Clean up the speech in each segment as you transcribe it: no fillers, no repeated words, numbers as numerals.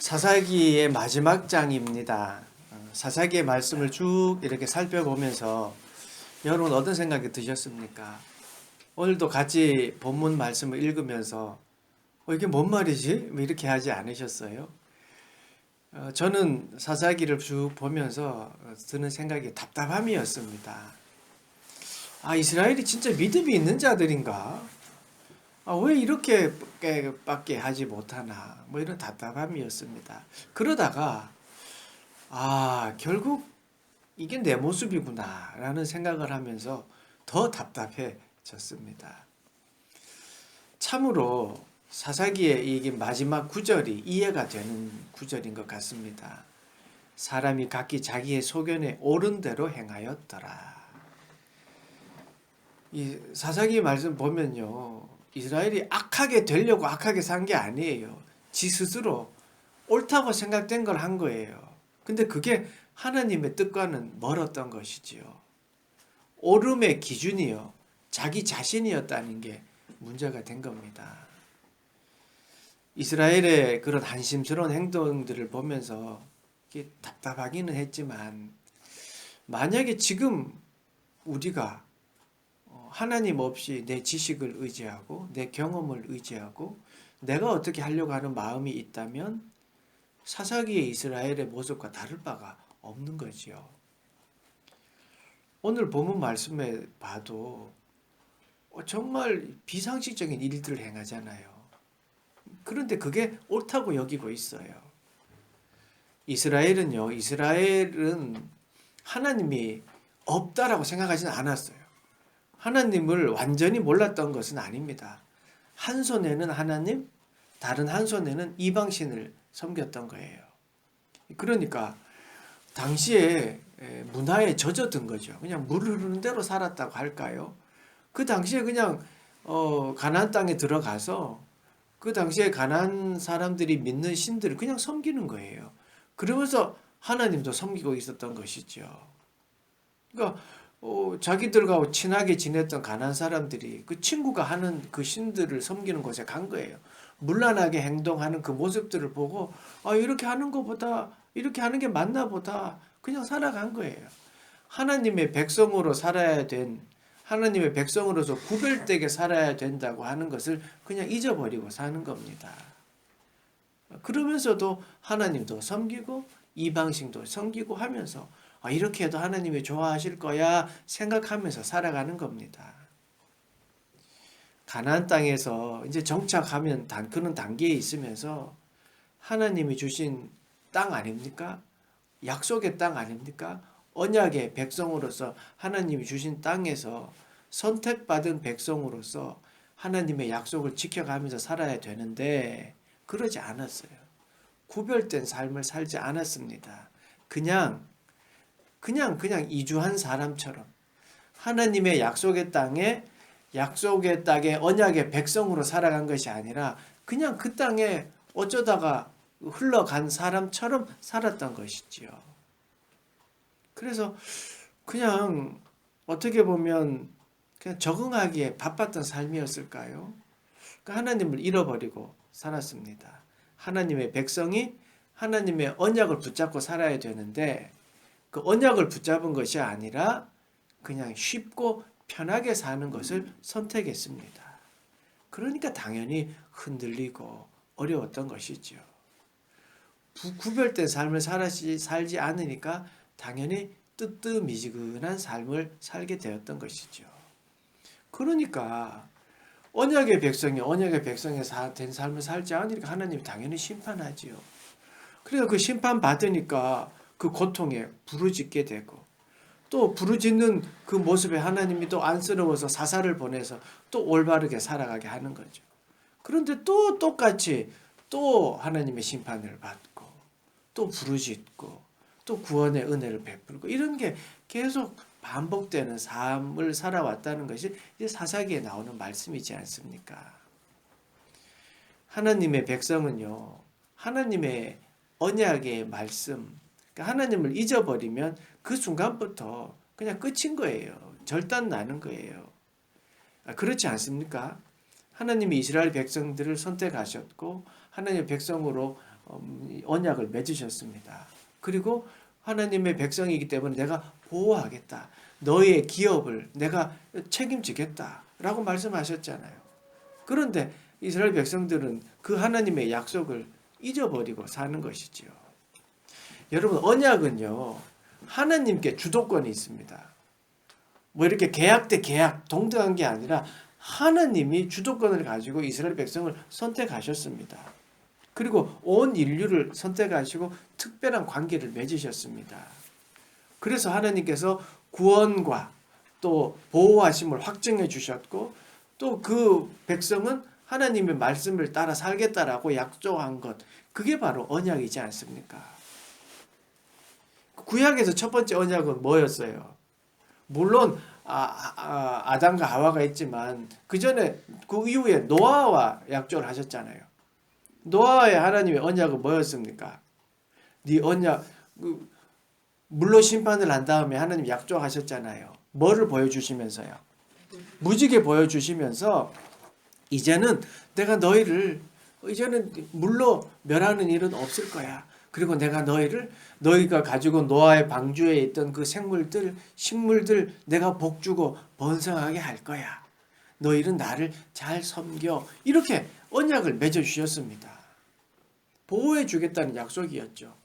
사사기의 마지막 장입니다. 사사기의 말씀을 쭉 이렇게 살펴보면서 여러분 어떤 생각이 드셨습니까? 오늘도 같이 본문 말씀을 읽으면서 이게 뭔 말이지? 왜 이렇게 하지 않으셨어요? 저는 사사기를 쭉 보면서 드는 생각이 답답함이었습니다. 이스라엘이 진짜 믿음이 있는 자들인가? 왜 이렇게밖에 하지 못하나? 뭐 이런 답답함이었습니다. 그러다가 결국 이게 내 모습이구나 라는 생각을 하면서 더 답답해졌습니다. 참으로 사사기의 이게 마지막 구절이 이해가 되는 구절인 것 같습니다. 사람이 각기 자기의 소견에 옳은 대로 행하였더라. 이 사사기 말씀 보면요, 이스라엘이 악하게 되려고 악하게 산 게 아니에요. 지 스스로 옳다고 생각된 걸 한 거예요. 근데 그게 하나님의 뜻과는 멀었던 것이지요. 옳음의 기준이요, 자기 자신이었다는 게 문제가 된 겁니다. 이스라엘의 그런 한심스러운 행동들을 보면서 답답하기는 했지만, 만약에 지금 우리가 하나님 없이 내 지식을 의지하고 내 경험을 의지하고 내가 어떻게 하려고 하는 마음이 있다면 사사기의 이스라엘의 모습과 다를 바가 없는 거지요. 오늘 본문 말씀에 봐도 정말 비상식적인 일들을 행하잖아요. 그런데 그게 옳다고 여기고 있어요. 이스라엘은 하나님이 없다라고 생각하지는 않았어요. 하나님을 완전히 몰랐던 것은 아닙니다. 한 손에는 하나님, 다른 한 손에는 이방신을 섬겼던 거예요. 그러니까 당시에 문화에 젖어든 거죠. 그냥 물 흐르는 대로 살았다고 할까요? 그 당시에 그냥 가나안 땅에 들어가서 그 당시에 가나안 사람들이 믿는 신들을 그냥 섬기는 거예요. 그러면서 하나님도 섬기고 있었던 것이죠. 그러니까 자기들과 친하게 지냈던 가나안 사람들이 그 친구가 하는 그 신들을 섬기는 곳에 간 거예요. 문란하게 행동하는 그 모습들을 보고 이렇게 하는 것보다 이렇게 하는 게 맞나 보다 그냥 살아간 거예요. 하나님의 백성으로 살아야 된, 하나님의 백성으로서 구별되게 살아야 된다고 하는 것을 그냥 잊어버리고 사는 겁니다. 그러면서도 하나님도 섬기고 이방신도 섬기고 하면서 이렇게 해도 하나님이 좋아하실 거야 생각하면서 살아가는 겁니다. 가나안 땅에서 이제 정착하면 그런 단계에 있으면서 하나님이 주신 땅 아닙니까? 약속의 땅 아닙니까? 언약의 백성으로서 하나님이 주신 땅에서 선택받은 백성으로서 하나님의 약속을 지켜가면서 살아야 되는데 그러지 않았어요. 구별된 삶을 살지 않았습니다. 그냥 이주한 사람처럼 하나님의 약속의 땅에 언약의 백성으로 살아간 것이 아니라 그냥 그 땅에 어쩌다가 흘러간 사람처럼 살았던 것이지요. 그래서 그냥 어떻게 보면 그냥 적응하기에 바빴던 삶이었을까요? 그러니까 하나님을 잃어버리고 살았습니다. 하나님의 백성이 하나님의 언약을 붙잡고 살아야 되는데 그 언약을 붙잡은 것이 아니라 그냥 쉽고 편하게 사는 것을 선택했습니다. 그러니까 당연히 흔들리고 어려웠던 것이죠. 구별된 삶을 살지 않으니까 당연히 뜨뜻미지근한 삶을 살게 되었던 것이죠. 그러니까 언약의 백성이 된 삶을 살지 않으니까 하나님이 당연히 심판하지요. 그래서 그 심판 받으니까 그 고통에 부르짖게 되고 또 부르짖는 그 모습에 하나님이 또 안쓰러워서 사사를 보내서 또 올바르게 살아가게 하는 거죠. 그런데 또 똑같이 또 하나님의 심판을 받고 또 부르짖고 또 구원의 은혜를 베풀고 이런 게 계속 반복되는 삶을 살아왔다는 것이 이제 사사기에 나오는 말씀이지 않습니까? 하나님의 백성은요, 하나님의 언약의 말씀, 그러니까 하나님을 잊어버리면 그 순간부터 그냥 끝인 거예요. 절단 나는 거예요. 그렇지 않습니까? 하나님이 이스라엘 백성들을 선택하셨고 하나님의 백성으로 언약을 맺으셨습니다. 그리고 하나님의 백성이기 때문에 내가 보호하겠다. 너의 기업을 내가 책임지겠다라고 말씀하셨잖아요. 그런데 이스라엘 백성들은 그 하나님의 약속을 잊어버리고 사는 것이지요. 여러분, 언약은요, 하나님께 주도권이 있습니다. 뭐 이렇게 계약 대 계약 동등한 게 아니라 하나님이 주도권을 가지고 이스라엘 백성을 선택하셨습니다. 그리고 온 인류를 선택하시고 특별한 관계를 맺으셨습니다. 그래서 하나님께서 구원과 또 보호하심을 확증해 주셨고, 또 그 백성은 하나님의 말씀을 따라 살겠다라고 약속한 것, 그게 바로 언약이지 않습니까? 구약에서 첫 번째 언약은 뭐였어요? 물론 아담과 하와가 있지만 그 전에 그 이후에 노아와 약속을 하셨잖아요. 노아의 하나님의 언약은 뭐였습니까? 네 언약, 물로 심판을 한 다음에 하나님 약속하셨잖아요. 뭐를 보여주시면서요? 무지개 보여주시면서 이제는 내가 너희를 이제는 물로 멸하는 일은 없을 거야. 그리고 내가 너희가 가지고 노아의 방주에 있던 그 생물들, 식물들 내가 복주고 번성하게 할 거야. 너희는 나를 잘 섬겨. 이렇게 언약을 맺어주셨습니다. 보호해 주겠다는 약속이었죠.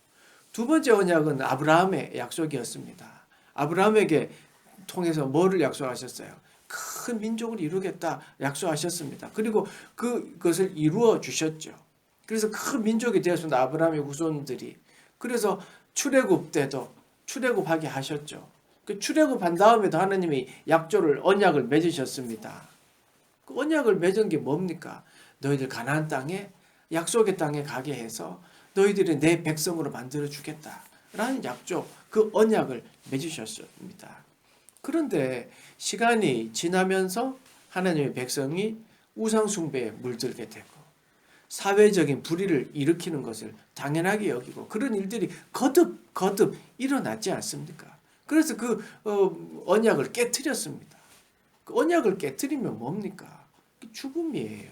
두 번째 언약은 아브라함의 약속이었습니다. 아브라함에게 통해서 뭐를 약속하셨어요? 큰 민족을 이루겠다 약속하셨습니다. 그리고 그것을 이루어 주셨죠. 그래서 큰 민족이 되었습니다. 아브라함의 후손들이. 그래서 출애굽 때도 출애굽하게 하셨죠. 그 출애굽한 다음에도 하나님이 언약을 맺으셨습니다. 그 언약을 맺은 게 뭡니까? 너희들 가나안 땅에 약속의 땅에 가게 해서 너희들이 내 백성으로 만들어 주겠다라는 약속, 그 언약을 맺으셨습니다. 그런데 시간이 지나면서 하나님의 백성이 우상 숭배에 물들게 되고 사회적인 불의를 일으키는 것을 당연하게 여기고 그런 일들이 거듭 일어났지 않습니까? 그래서 그 언약을 깨트렸습니다. 그 언약을 깨트리면 뭡니까? 죽음이에요.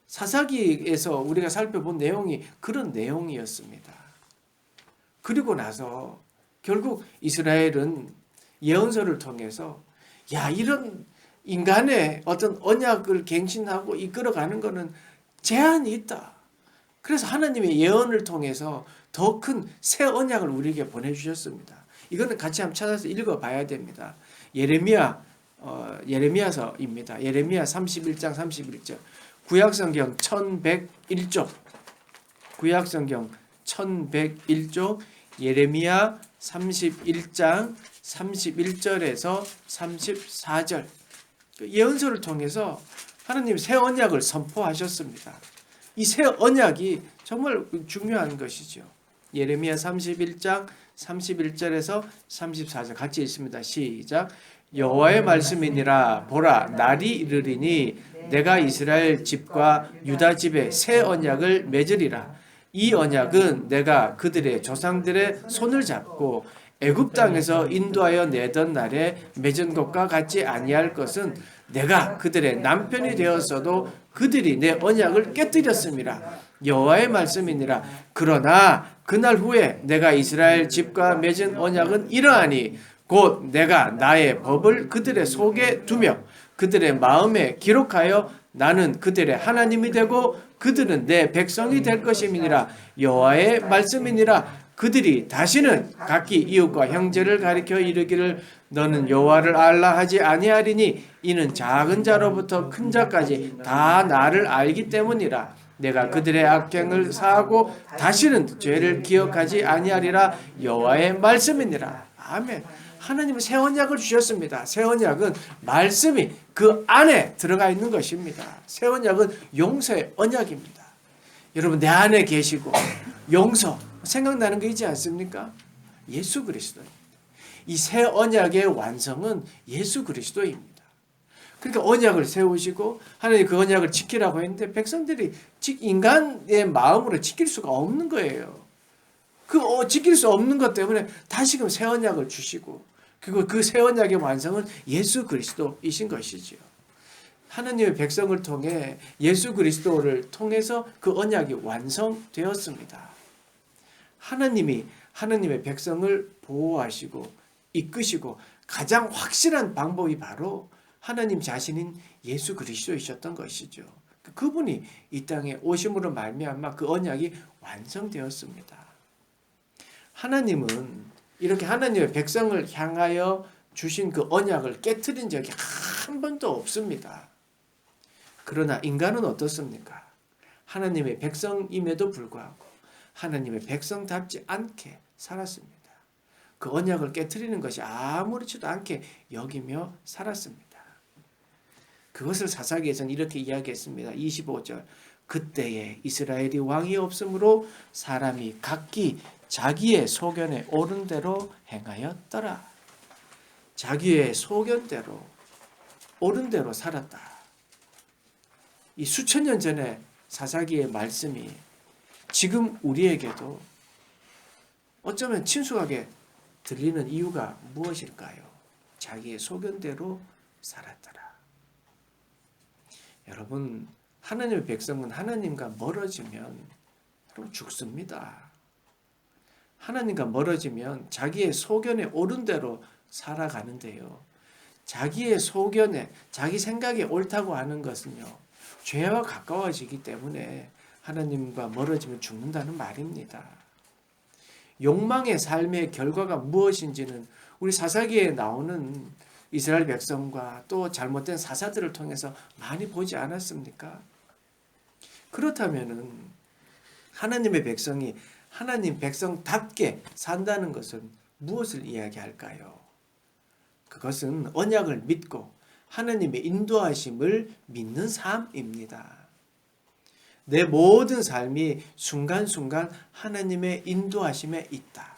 사사기에서 우리가 살펴본 내용이 그런 내용이었습니다. 그리고 나서 결국 이스라엘은 예언서를 통해서 이런 인간의 어떤 언약을 갱신하고 이끌어가는 것은 제한이 있다. 그래서 하나님의 예언을 통해서 더 큰 새 언약을 우리에게 보내주셨습니다. 이거는 같이 한번 찾아서 읽어봐야 됩니다. 예레미야서입니다. 예레미야 31장 31절. 구약성경 1101쪽. 구약성경 1101쪽 예레미야 31장 31절에서 34절. 예언서를 통해서 하나님 새 언약을 선포하셨습니다. 이 새 언약이 정말 중요한 것이죠. 예레미야 31장 31절에서 34절 같이 읽습니다. 시작. 여호와의 말씀이니라. 보라, 날이 이르리니 내가 이스라엘 집과 유다 집에 새 언약을 맺으리라. 이 언약은 내가 그들의 조상들의 손을 잡고 애굽 땅에서 인도하여 내던 날에 맺은 것과 같이 아니할 것은 내가 그들의 남편이 되었어도 그들이 내 언약을 깨뜨렸음이라. 여호와의 말씀이니라. 그러나 그날 후에 내가 이스라엘 집과 맺은 언약은 이러하니 곧 내가 나의 법을 그들의 속에 두며 그들의 마음에 기록하여 나는 그들의 하나님이 되고 그들은 내 백성이 될 것임이니라. 여호와의 말씀이니라. 그들이 다시는 각기 이웃과 형제를 가리켜 이르기를 너는 여호와를 알라 하지 아니하리니 이는 작은 자로부터 큰 자까지 다 나를 알기 때문이라. 내가 그들의 악행을 사하고 다시는 죄를 기억하지 아니하리라. 여호와의 말씀이니라. 아멘. 하나님은 새 언약을 주셨습니다. 새 언약은 말씀이 그 안에 들어가 있는 것입니다. 새 언약은 용서의 언약입니다. 여러분, 내 안에 계시고 용서 생각나는 게 있지 않습니까? 예수 그리스도입니다. 이 새 언약의 완성은 예수 그리스도입니다. 그러니까 언약을 세우시고 하나님 그 언약을 지키라고 했는데 백성들이 인간의 마음으로 지킬 수가 없는 거예요. 지킬 수 없는 것 때문에 다시금 새 언약을 주시고 그리고 그 새 언약의 완성은 예수 그리스도이신 것이지요. 하나님의 백성을 통해 예수 그리스도를 통해서 그 언약이 완성되었습니다. 하나님이 하나님의 백성을 보호하시고 이끄시고 가장 확실한 방법이 바로 하나님 자신인 예수 그리스도이셨던 것이죠. 그분이 이 땅에 오심으로 말미암아 그 언약이 완성되었습니다. 하나님은 이렇게 하나님의 백성을 향하여 주신 그 언약을 깨트린 적이 한 번도 없습니다. 그러나 인간은 어떻습니까? 하나님의 백성임에도 불구하고 하나님의 백성답지 않게 살았습니다. 그 언약을 깨트리는 것이 아무렇지도 않게 여기며 살았습니다. 그것을 사사기에서는 이렇게 이야기했습니다. 25절 그때에 이스라엘이 왕이 없으므로 사람이 각기 자기의 소견에 옳은 대로 행하였더라. 자기의 소견대로 옳은 대로 살았다. 이 수천 년 전에 사사기의 말씀이 지금 우리에게도 어쩌면 친숙하게 들리는 이유가 무엇일까요? 자기의 소견대로 살았더라. 여러분, 하나님의 백성은 하나님과 멀어지면 죽습니다. 하나님과 멀어지면 자기의 소견에 옳은 대로 살아가는데요. 자기의 소견에, 자기 생각이 옳다고 하는 것은요, 죄와 가까워지기 때문에 하나님과 멀어지면 죽는다는 말입니다. 욕망의 삶의 결과가 무엇인지는 우리 사사기에 나오는 이스라엘 백성과 또 잘못된 사사들을 통해서 많이 보지 않았습니까? 그렇다면은 하나님의 백성이 하나님 백성답게 산다는 것은 무엇을 이야기할까요? 그것은 언약을 믿고 하나님의 인도하심을 믿는 삶입니다. 내 모든 삶이 순간순간 하나님의 인도하심에 있다.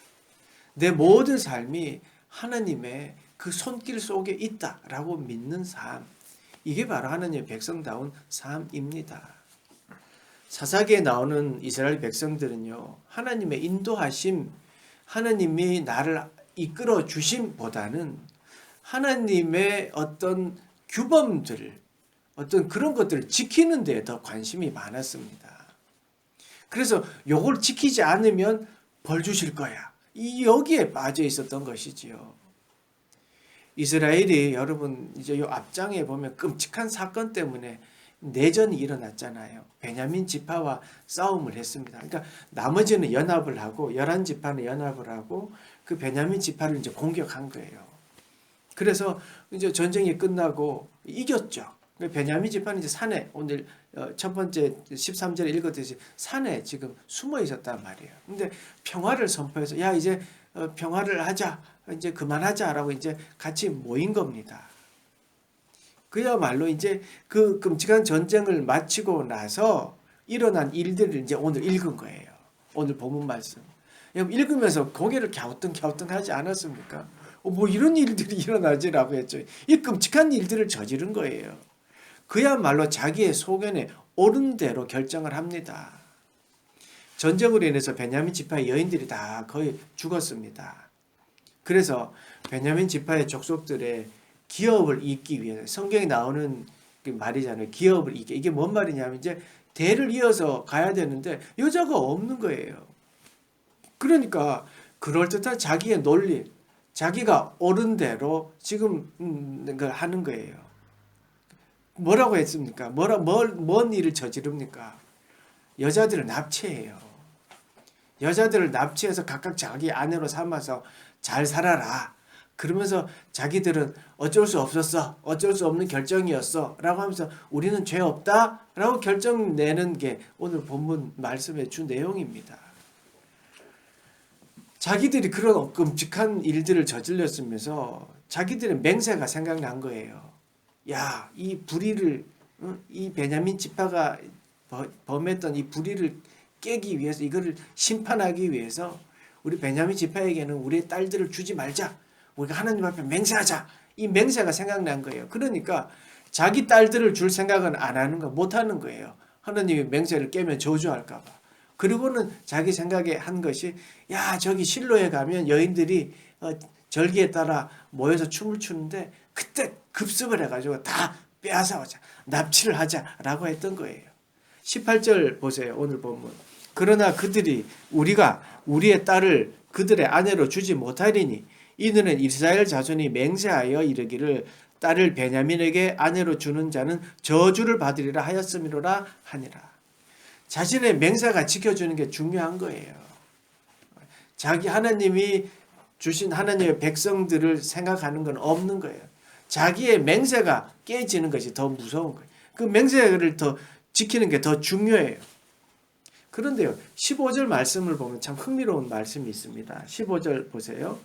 내 모든 삶이 하나님의 그 손길 속에 있다라고 믿는 삶. 이게 바로 하나님의 백성다운 삶입니다. 사사기에 나오는 이스라엘 백성들은요, 하나님의 인도하심, 하나님이 나를 이끌어 주심보다는 하나님의 어떤 규범들, 어떤 그런 것들을 지키는 데에 더 관심이 많았습니다. 그래서 요걸 지키지 않으면 벌 주실 거야. 여기에 빠져 있었던 것이지요. 이스라엘이 여러분 이제 요 앞장에 보면 끔찍한 사건 때문에 내전이 일어났잖아요. 베냐민 지파와 싸움을 했습니다. 그러니까 나머지는 연합을 하고 11지파는 연합을 하고 그 베냐민 지파를 이제 공격한 거예요. 그래서 이제 전쟁이 끝나고 이겼죠. 베냐민 지파는 이제 산에 오늘 첫 번째 13절에 읽었듯이 산에 지금 숨어 있었단 말이에요. 근데 평화를 선포해서 야 이제 평화를 하자. 이제 그만하자라고 이제 같이 모인 겁니다. 그야말로 이제 그 끔찍한 전쟁을 마치고 나서 일어난 일들을 이제 오늘 읽은 거예요. 오늘 본문 말씀. 읽으면서 고개를 갸우뚱갸우뚱 하지 않았습니까? 뭐 이런 일들이 일어나지라고 했죠. 이 끔찍한 일들을 저지른 거예요. 그야말로 자기의 소견에 옳은 대로 결정을 합니다. 전쟁으로 인해서 베냐민 지파의 여인들이 다 거의 죽었습니다. 그래서 베냐민 지파의 족속들의 기업을 잇기 위해 성경에 나오는 그 말이잖아요. 기업을 잇게. 이게 뭔 말이냐면 이제 대를 이어서 가야 되는데 여자가 없는 거예요. 그러니까 그럴듯한 자기의 논리, 자기가 옳은 대로 지금 걸 하는 거예요. 뭐라고 했습니까? 뭔 일을 저지릅니까? 여자들을 납치해요. 여자들을 납치해서 각각 자기 아내로 삼아서 잘 살아라. 그러면서 자기들은 어쩔 수 없었어. 어쩔 수 없는 결정이었어. 라고 하면서 우리는 죄 없다. 라고 결정 내는 게 오늘 본문 말씀의 주 내용입니다. 자기들이 그런 끔찍한 일들을 저질렀으면서 자기들의 맹세가 생각난 거예요. 야, 이 불의를, 이 베냐민 지파가 범했던 이 불의를 깨기 위해서, 이거를 심판하기 위해서 우리 베냐민 지파에게는 우리의 딸들을 주지 말자. 우리가 하나님 앞에 맹세하자. 이 맹세가 생각난 거예요. 그러니까 자기 딸들을 줄 생각은 안 하는 거, 못 하는 거예요. 하나님이 맹세를 깨면 저주할까 봐. 그리고는 자기 생각에 한 것이 야, 저기 실로에 가면 여인들이 절기에 따라 모여서 춤을 추는데 그때 급습을 해가지고 다 빼앗아오자, 납치를 하자라고 했던 거예요. 18절 보세요. 오늘 본문. 그러나 그들이 우리가 우리의 딸을 그들의 아내로 주지 못하리니 이들은 이스라엘 자손이 맹세하여 이르기를 딸을 베냐민에게 아내로 주는 자는 저주를 받으리라 하였음이로라 하니라. 자신의 맹세가 지켜주는 게 중요한 거예요. 자기 하나님이 주신 하나님의 백성들을 생각하는 건 없는 거예요. 자기의 맹세가 깨지는 것이 더 무서운 거예요. 그 맹세를 더 지키는 게 더 중요해요. 그런데요, 15절 말씀을 보면 참 흥미로운 말씀이 있습니다. 15절 보세요.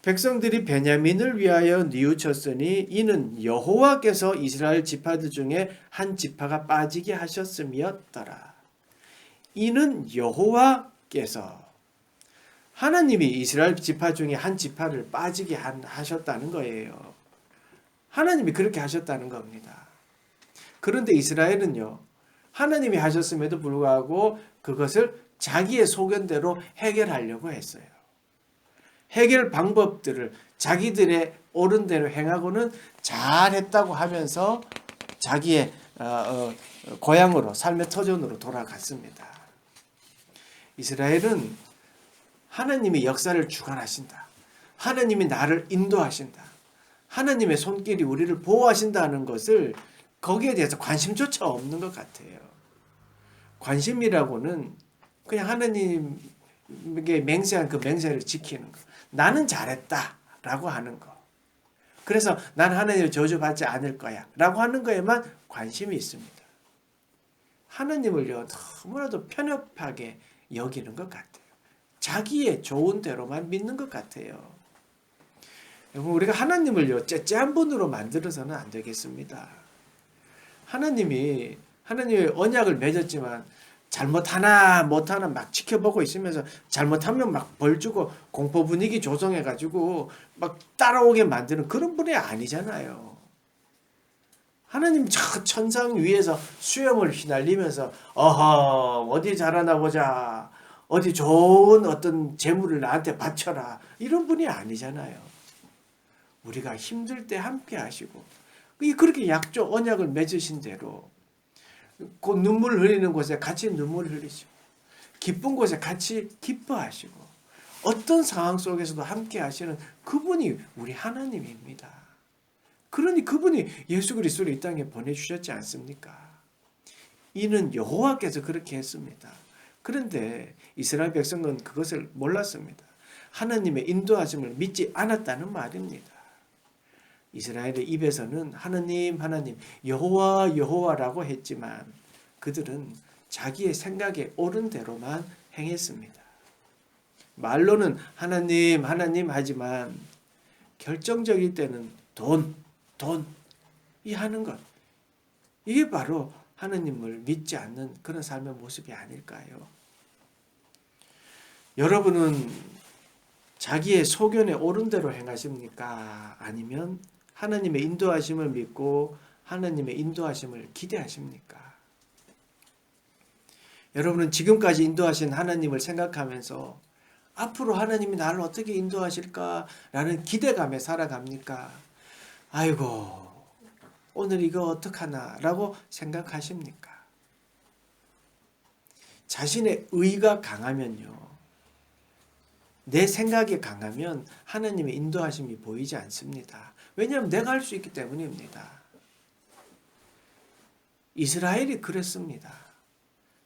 백성들이 베냐민을 위하여 뉘우쳤으니 이는 여호와께서 이스라엘 지파들 중에 한 지파가 빠지게 하셨음이었더라. 이는 여호와께서, 하나님이 이스라엘 지파 중에 한 지파를 빠지게 하셨다는 거예요. 하나님이 그렇게 하셨다는 겁니다. 그런데 이스라엘은요, 하나님이 하셨음에도 불구하고 그것을 자기의 소견대로 해결하려고 했어요. 해결 방법들을 자기들의 옳은 대로 행하고는 잘했다고 하면서 자기의 고향으로, 삶의 터전으로 돌아갔습니다. 이스라엘은 하나님이 역사를 주관하신다, 하나님이 나를 인도하신다, 하나님의 손길이 우리를 보호하신다는 것을 거기에 대해서 관심조차 없는 것 같아요. 관심이라고는 그냥 하나님에게 맹세한 그 맹세를 지키는 것, 나는 잘했다라고 하는 거, 그래서 난 하나님을 저주받지 않을 거야 라고 하는 거에만 관심이 있습니다. 하나님을요, 너무나도 편협하게 여기는 것 같아요. 자기의 좋은 대로만 믿는 것 같아요. 여러분, 우리가 하나님을요, 째째한 분으로 만들어서는 안 되겠습니다. 하나님의 언약을 맺었지만 잘못하나 못하나 막 지켜보고 있으면서 잘못하면 막 벌 주고 공포 분위기 조성해가지고 막 따라오게 만드는 그런 분이 아니잖아요. 하나님 저 천상 위에서 수염을 휘날리면서 어허 어디 잘하나 보자, 어디 좋은 어떤 재물을 나한테 바쳐라, 이런 분이 아니잖아요. 우리가 힘들 때 함께 하시고 그렇게 약조 언약을 맺으신 대로 그 눈물 흘리는 곳에 같이 눈물 흘리시고 기쁜 곳에 같이 기뻐하시고 어떤 상황 속에서도 함께 하시는 그분이 우리 하나님입니다. 그러니 그분이 예수 그리스도를 이 땅에 보내주셨지 않습니까? 이는 여호와께서 그렇게 했습니다. 그런데 이스라엘 백성은 그것을 몰랐습니다. 하나님의 인도하심을 믿지 않았다는 말입니다. 이스라엘의 입에서는 하나님 하나님 여호와 여호와라고 했지만 그들은 자기의 생각에 옳은 대로만 행했습니다. 말로는 하나님 하나님 하지만 결정적일 때는 돈이 하는 것, 이게 바로 하나님을 믿지 않는 그런 삶의 모습이 아닐까요? 여러분은 자기의 소견에 옳은 대로 행하십니까? 아니면 하나님의 인도하심을 믿고 하나님의 인도하심을 기대하십니까? 여러분은 지금까지 인도하신 하나님을 생각하면서 앞으로 하나님이 나를 어떻게 인도하실까라는 기대감에 살아갑니까? 아이고 오늘 이거 어떡하나 라고 생각하십니까? 자신의 의가 강하면요, 내 생각이 강하면 하나님의 인도하심이 보이지 않습니다. 왜냐하면 내가 할 수 있기 때문입니다. 이스라엘이 그랬습니다.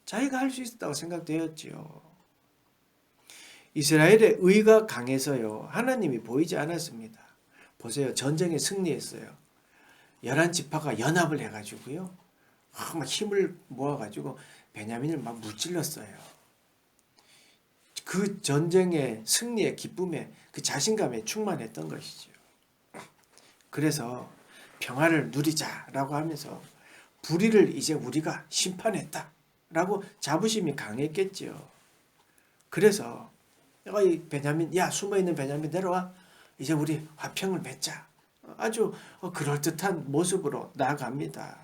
자기가 할 수 있었다고 생각되었지요. 이스라엘의 의가 강해서요, 하나님이 보이지 않았습니다. 보세요. 전쟁에 승리했어요. 11지파가 연합을 해가지고요, 막 힘을 모아가지고 베냐민을 막 무찔렀어요. 그 전쟁의 승리의 기쁨에 그 자신감에 충만했던 것이죠. 그래서 평화를 누리자라고 하면서 불의를 이제 우리가 심판했다라고 자부심이 강했겠죠. 그래서 이 베냐민, 야 숨어있는 베냐민 내려와, 이제 우리 화평을 맺자, 아주 그럴듯한 모습으로 나아갑니다.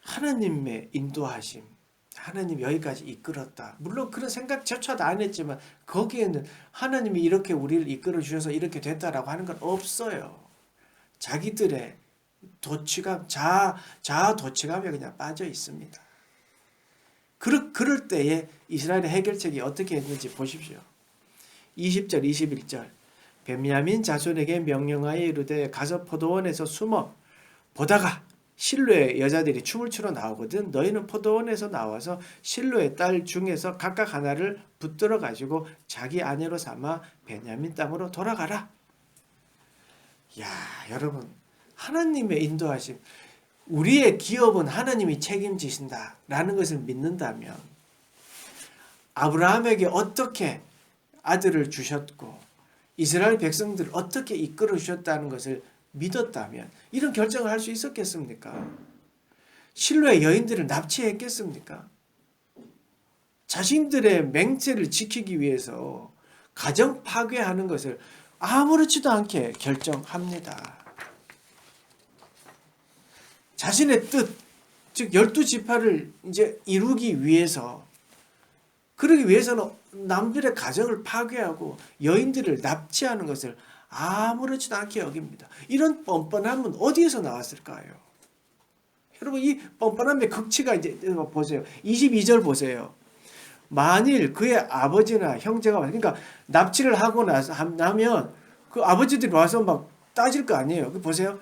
하나님의 인도하심, 하나님 여기까지 이끌었다. 물론 그런 생각조차도 안 했지만 거기에는 하나님이 이렇게 우리를 이끌어 주셔서 이렇게 됐다라고 하는 건 없어요. 자기들의 도취감, 자아 도취감에 그냥 빠져 있습니다. 그럴 때에 이스라엘의 해결책이 어떻게 했는지 보십시오. 20절, 21절. 베냐민 자손에게 명령하여 이르되 가서 포도원에서 숨어 보다가 실로의 여자들이 춤을 추러 나오거든. 너희는 포도원에서 나와서 실로의 딸 중에서 각각 하나를 붙들어 가지고 자기 아내로 삼아 베냐민 땅으로 돌아가라. 야, 여러분, 하나님의 인도하심, 우리의 기업은 하나님이 책임지신다라는 것을 믿는다면 아브라함에게 어떻게 아들을 주셨고 이스라엘 백성들을 어떻게 이끌어 주셨다는 것을 믿었다면 이런 결정을 할 수 있었겠습니까? 실로의 여인들을 납치했겠습니까? 자신들의 맹세를 지키기 위해서 가정 파괴하는 것을 아무렇지도 않게 결정합니다. 자신의 뜻, 즉 12지파를 이제 이루기 위해서, 그러기 위해서는 남들의 가정을 파괴하고 여인들을 납치하는 것을 아무렇지도 않게 여깁니다. 이런 뻔뻔함은 어디에서 나왔을까요? 여러분, 이 뻔뻔함의 극치가 이제 보세요. 22절 보세요. 만일 그의 아버지나 형제가, 그러니까 납치를 하고 나면 그 아버지들이 와서 막 따질 거 아니에요. 보세요.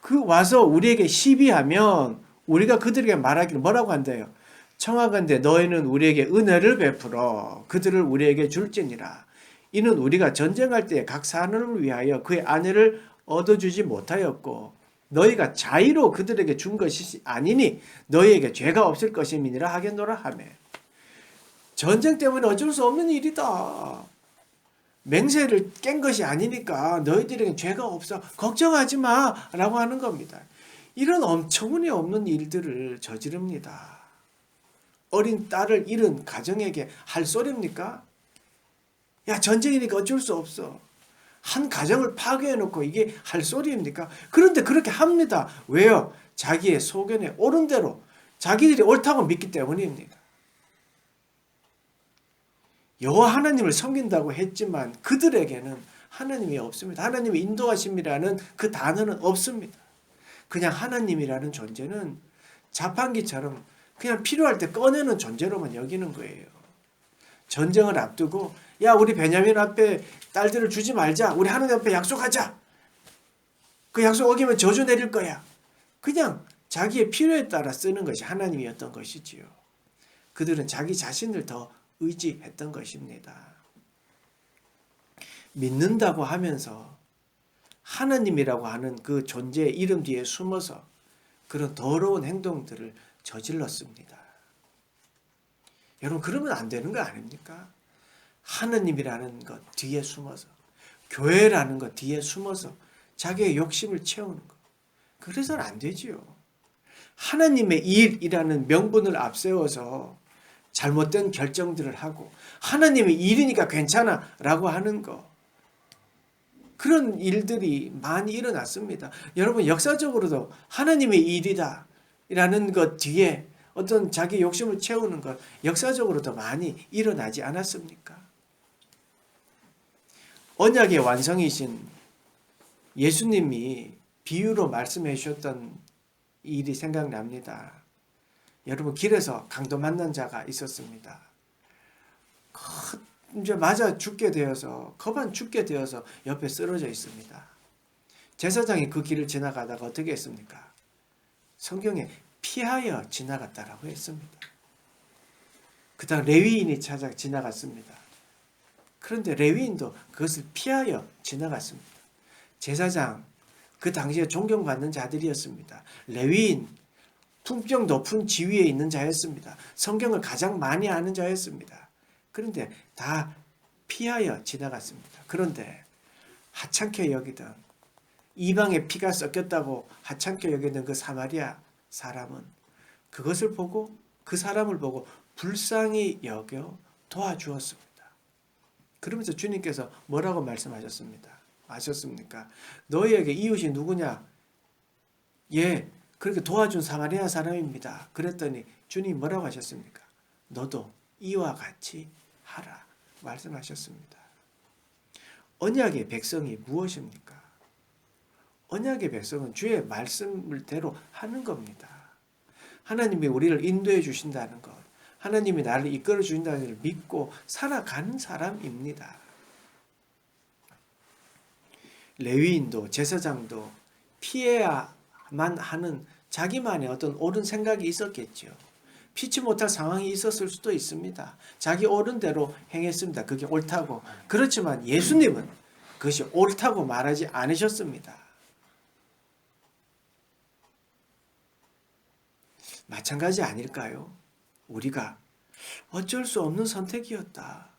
그 와서 우리에게 시비하면 우리가 그들에게 말하기를 뭐라고 한대요? 청하건대 너희는 우리에게 은혜를 베풀어 그들을 우리에게 줄지니라. 이는 우리가 전쟁할 때 각 사람을 위하여 그의 아내를 얻어주지 못하였고 너희가 자의로 그들에게 준 것이 아니니 너희에게 죄가 없을 것임이니라 하겠노라 하며. 전쟁 때문에 어쩔 수 없는 일이다. 맹세를 깬 것이 아니니까 너희들에게 죄가 없어 걱정하지 마라고 하는 겁니다. 이런 엄청이 없는 일들을 저지릅니다. 어린 딸을 잃은 가정에게 할 소리입니까? 야, 전쟁이니까 어쩔 수 없어. 한 가정을 파괴해놓고 이게 할 소리입니까? 그런데 그렇게 합니다. 왜요? 자기의 소견에 옳은 대로 자기들이 옳다고 믿기 때문입니다. 여호와 하나님을 섬긴다고 했지만 그들에게는 하나님이 없습니다. 하나님의 인도하심이라는 그 단어는 없습니다. 그냥 하나님이라는 존재는 자판기처럼 그냥 필요할 때 꺼내는 존재로만 여기는 거예요. 전쟁을 앞두고 야, 우리 베냐민 앞에 딸들을 주지 말자. 우리 하나님 앞에 약속하자. 그 약속 어기면 저주 내릴 거야. 그냥 자기의 필요에 따라 쓰는 것이 하나님이었던 것이지요. 그들은 자기 자신을 더 의지했던 것입니다. 믿는다고 하면서 하나님이라고 하는 그 존재의 이름 뒤에 숨어서 그런 더러운 행동들을 저질렀습니다. 여러분, 그러면 안 되는 거 아닙니까? 하나님이라는 것 뒤에 숨어서, 교회라는 것 뒤에 숨어서 자기의 욕심을 채우는 것. 그래서는 안 되지요. 하나님의 일이라는 명분을 앞세워서 잘못된 결정들을 하고 하나님의 일이니까 괜찮아 라고 하는 거, 그런 일들이 많이 일어났습니다. 여러분, 역사적으로도 하나님의 일이다 라는 것 뒤에 어떤 자기 욕심을 채우는 것 역사적으로도 많이 일어나지 않았습니까? 언약의 완성이신 예수님이 비유로 말씀해 주셨던 일이 생각납니다. 여러분, 길에서 강도 만난 자가 있었습니다. 이제 맞아 죽게 되어서, 겁안 죽게 되어서 옆에 쓰러져 있습니다. 제사장이 그 길을 지나가다가 어떻게 했습니까? 성경에 피하여 지나갔다라고 했습니다. 그 다음 레위인이 찾아 지나갔습니다. 그런데 레위인도 그것을 피하여 지나갔습니다. 제사장, 그 당시에 존경받는 자들이었습니다. 레위인, 품격 높은 지위에 있는 자였습니다. 성경을 가장 많이 아는 자였습니다. 그런데 다 피하여 지나갔습니다. 그런데 하찮게 여기던, 이방의 피가 섞였다고 하찮게 여기던 그 사마리아 사람은 그것을 보고, 그 사람을 보고 불쌍히 여겨 도와주었습니다. 그러면서 주님께서 뭐라고 말씀하셨습니다? 아셨습니까? 너희에게 이웃이 누구냐? 예, 그렇게 도와준 사마리아 사람입니다. 그랬더니 주님 뭐라고 하셨습니까? 너도 이와 같이 하라 말씀하셨습니다. 언약의 백성이 무엇입니까? 언약의 백성은 주의 말씀대로 하는 겁니다. 하나님이 우리를 인도해 주신다는 것, 하나님이 나를 이끌어 주신다는 것을 믿고 살아가는 사람입니다. 레위인도 제사장도 피해야만 하는 자기만의 어떤 옳은 생각이 있었겠죠. 피치 못할 상황이 있었을 수도 있습니다. 자기 옳은 대로 행했습니다. 그게 옳다고. 그렇지만 예수님은 그것이 옳다고 말하지 않으셨습니다. 마찬가지 아닐까요? 우리가 어쩔 수 없는 선택이었다.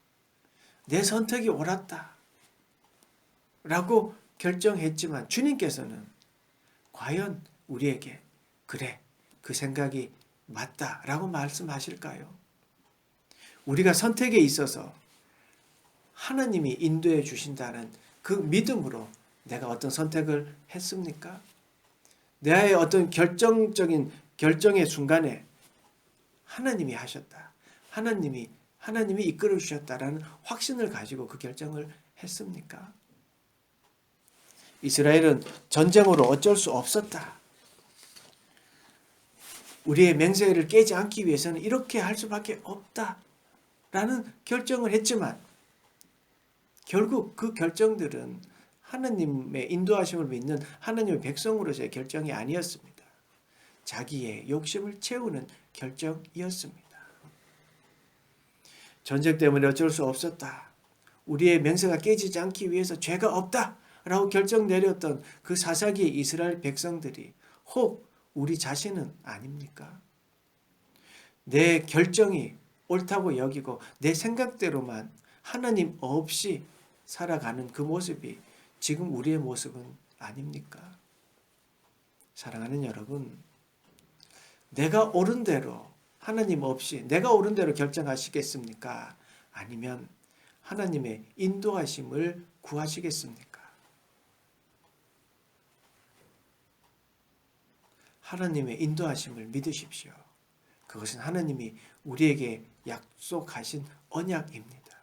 내 선택이 옳았다. 라고 결정했지만 주님께서는 과연 우리에게 그래, 그 생각이 맞다라고 말씀하실까요? 우리가 선택에 있어서 하나님이 인도해 주신다는 그 믿음으로 내가 어떤 선택을 했습니까? 나의 어떤 결정적인 결정의 순간에 하나님이 하셨다. 하나님이 이끌어 주셨다라는 확신을 가지고 그 결정을 했습니까? 이스라엘은 전쟁으로 어쩔 수 없었다. 우리의 맹세를 깨지 않기 위해서는 이렇게 할 수밖에 없다라는 결정을 했지만 결국 그 결정들은 하나님의 인도하심을 믿는 하나님의 백성으로서의 결정이 아니었습니다. 자기의 욕심을 채우는 결정이었습니다. 전쟁 때문에 어쩔 수 없었다. 우리의 맹세가 깨지지 않기 위해서 죄가 없다라고 결정 내렸던 그 사사기의 이스라엘 백성들이 혹 우리 자신은 아닙니까? 내 결정이 옳다고 여기고 내 생각대로만 하나님 없이 살아가는 그 모습이 지금 우리의 모습은 아닙니까? 사랑하는 여러분, 내가 옳은 대로 하나님 없이 내가 옳은 대로 결정하시겠습니까? 아니면 하나님의 인도하심을 구하시겠습니까? 하나님의 인도하심을 믿으십시오. 그것은 하나님이 우리에게 약속하신 언약입니다.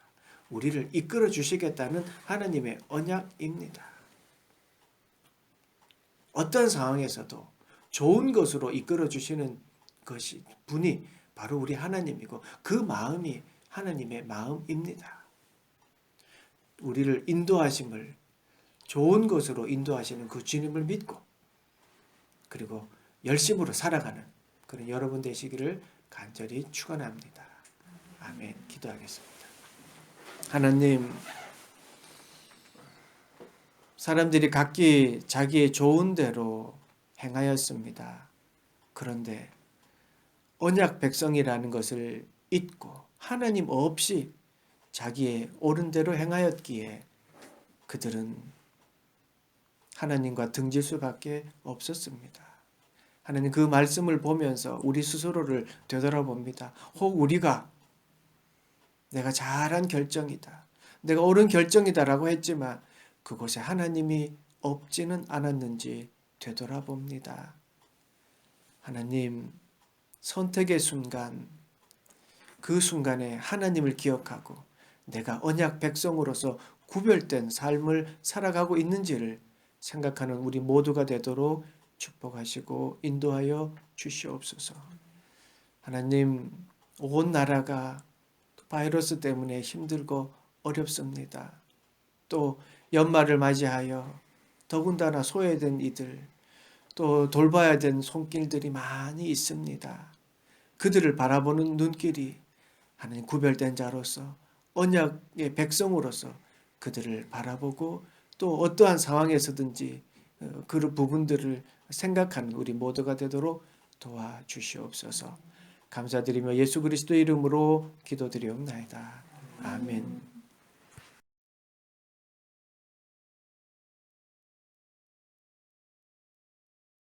우리를 이끌어 주시겠다는 하나님의 언약입니다. 어떤 상황에서도 좋은 것으로 이끌어 주시는 것이 분이 바로 우리 하나님이고 그 마음이 하나님의 마음입니다. 우리를 인도하심을 좋은 것으로 인도하시는 그 주님을 믿고 그리고 열심으로 살아가는 그런 여러분 되시기를 간절히 축원합니다. 아멘. 기도하겠습니다. 하나님, 사람들이 각기 자기의 좋은 대로 행하였습니다. 그런데 언약 백성이라는 것을 잊고 하나님 없이 자기의 옳은 대로 행하였기에 그들은 하나님과 등질 수밖에 없었습니다. 하나님 그 말씀을 보면서 우리 스스로를 되돌아봅니다. 혹 우리가 내가 잘한 결정이다. 내가 옳은 결정이다라고 했지만 그곳에 하나님이 없지는 않았는지 되돌아봅니다. 하나님, 선택의 순간, 그 순간에 하나님을 기억하고 내가 언약 백성으로서 구별된 삶을 살아가고 있는지를 생각하는 우리 모두가 되도록 축복하시고 인도하여 주시옵소서. 하나님, 온 나라가 바이러스 때문에 힘들고 어렵습니다. 또 연말을 맞이하여 더군다나 소외된 이들, 또 돌봐야 된 손길들이 많이 있습니다. 그들을 바라보는 눈길이 하나님 구별된 자로서 언약의 백성으로서 그들을 바라보고 또 어떠한 상황에서든지 그 부분들을 생각하는 우리 모두가 되도록 도와주시옵소서. 감사드리며 예수 그리스도의 이름으로 기도드리옵나이다. 아멘.